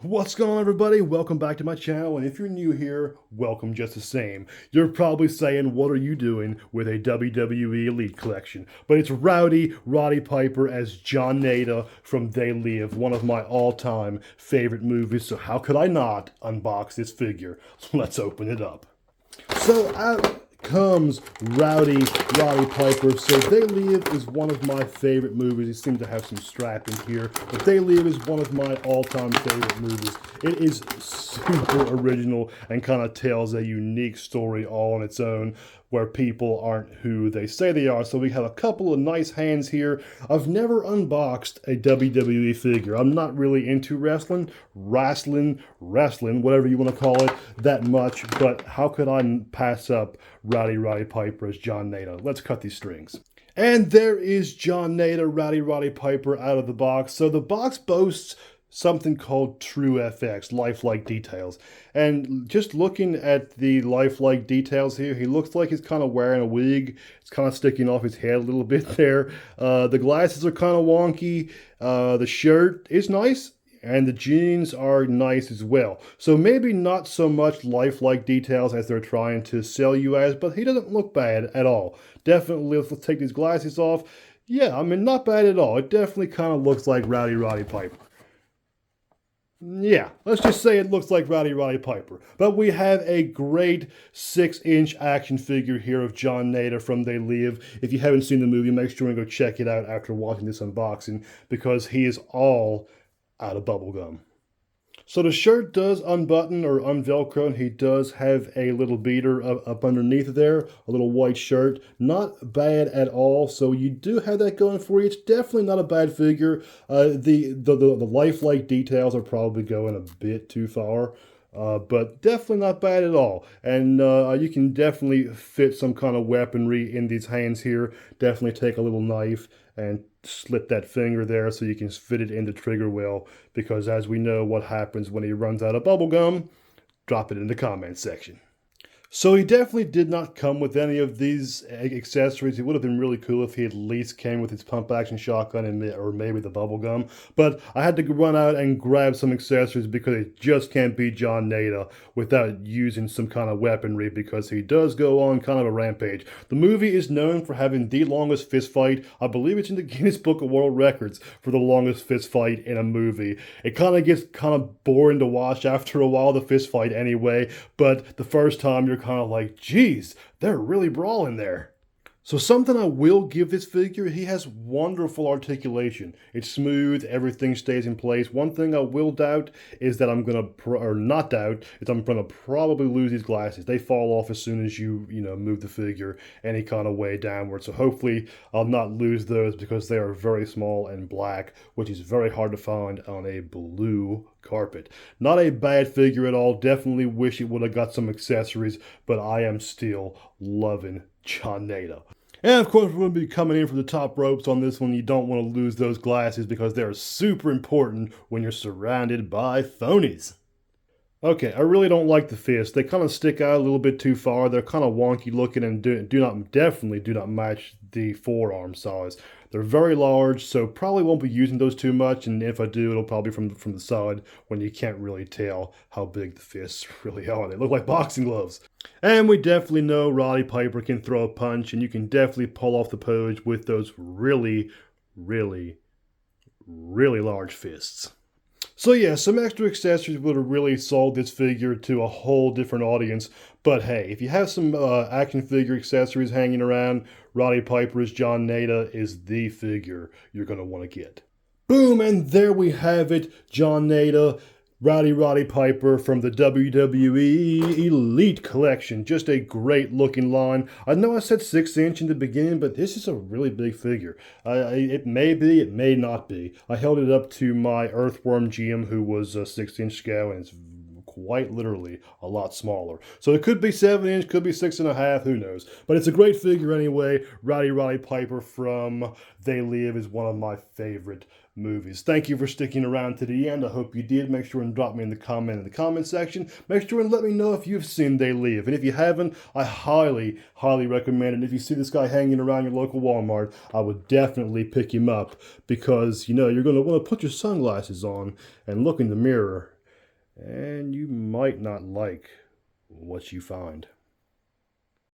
What's going on, everybody? Welcome back to my channel, and if you're new here, welcome just the same. You're probably saying, what are you doing with a WWE Elite collection? But it's Roddy Piper as John Nada from They Live, one of my all-time favorite movies, so how could I not unbox this figure? Let's open it up. So out comes Roddy Piper. So They Live is one of my favorite movies. It seems to have some strapping here, but They Live is one of my all-time favorite movies. It is super original and kind of tells a unique story all on its own, where people aren't who they say they are. So we have a couple of nice hands here. I've never unboxed a WWE figure. I'm not really into wrestling, whatever you want to call it, that much. But how could I pass up Roddy Piper as John Nada? Let's cut these strings. And there is John Nada, Roddy Piper out of the box. So the box boasts something called True FX, lifelike details. And just looking at the lifelike details here, he looks like he's kind of wearing a wig. It's kind of sticking off his head a little bit there. The glasses are kind of wonky. The shirt is nice. And the jeans are nice as well. So maybe not so much lifelike details as they're trying to sell you as, but he doesn't look bad at all. Definitely, let's take these glasses off. Yeah, I mean, not bad at all. It definitely kind of looks like Roddy Piper. Yeah, let's just say it looks like Roddy Piper. But we have a great 6-inch action figure here of John Nada from They Live. If you haven't seen the movie, make sure and go check it out after watching this unboxing, because he is all out of bubblegum. So the shirt does unbutton or unvelcro, and he does have a little beater up underneath there, a little white shirt. Not bad at all. So you do have that going for you. It's definitely not a bad figure. The lifelike details are probably going a bit too far. But definitely not bad at all. And you can definitely fit some kind of weaponry in these hands here. Definitely take a little knife and slit that finger there so you can fit it in the trigger well. Because as we know what happens when he runs out of bubble gum, drop it in the comment section. So he definitely did not come with any of these accessories. It would have been really cool if he at least came with his pump action shotgun and or maybe the bubble gum. But I had to run out and grab some accessories because it just can't be John Nada without using some kind of weaponry, because he does go on kind of a rampage. The movie is known for having the longest fist fight. I believe it's in the Guinness Book of World Records for the longest fist fight in a movie. It kind of gets kind of boring to watch after a while, the fist fight anyway, but the first time you're kind of like, geez, they're really brawling there. So something I will give this figure, he has wonderful articulation. It's smooth, everything stays in place. One thing I will doubt is that I'm going to probably lose these glasses. They fall off as soon as you move the figure any kind of way downward. So hopefully I'll not lose those, because they are very small and black, which is very hard to find on a blue carpet. Not a bad figure at all. Definitely wish it would have got some accessories, but I am still loving John Nada. And of course, we're going to be coming in from the top ropes on this one. You don't want to lose those glasses, because they're super important when you're surrounded by phonies. Okay, I really don't like the fists. They kind of stick out a little bit too far. They're kind of wonky looking and definitely do not match the forearm size. They're very large, so probably won't be using those too much, and if I do, it'll probably be from the side when you can't really tell how big the fists really are. They look like boxing gloves. And we definitely know Roddy Piper can throw a punch, and you can definitely pull off the pose with those really large fists. So yeah, some extra accessories would have really sold this figure to a whole different audience. But hey, if you have some action figure accessories hanging around, Roddy Piper as John Nada is the figure you're going to want to get. Boom, and there we have it, John Nada, Roddy Piper from the WWE Elite Collection. Just a great looking line. I know I said 6-inch in the beginning, but this is a really big figure. It may be, it may not be. I held it up to my Earthworm GM, who was a 6-inch scale, and it's quite literally a lot smaller. So it could be 7-inch, could be 6.5, who knows. But it's a great figure anyway. Roddy Piper from They Live is one of my favorite movies. Thank you for sticking around to the end. I hope you did. Make sure and drop me in the comment section. Make sure and let me know if you've seen They Live. And if you haven't, I highly recommend it. And if you see this guy hanging around your local Walmart, I would definitely pick him up, because you're going to want to put your sunglasses on and look in the mirror and you might not like what you find.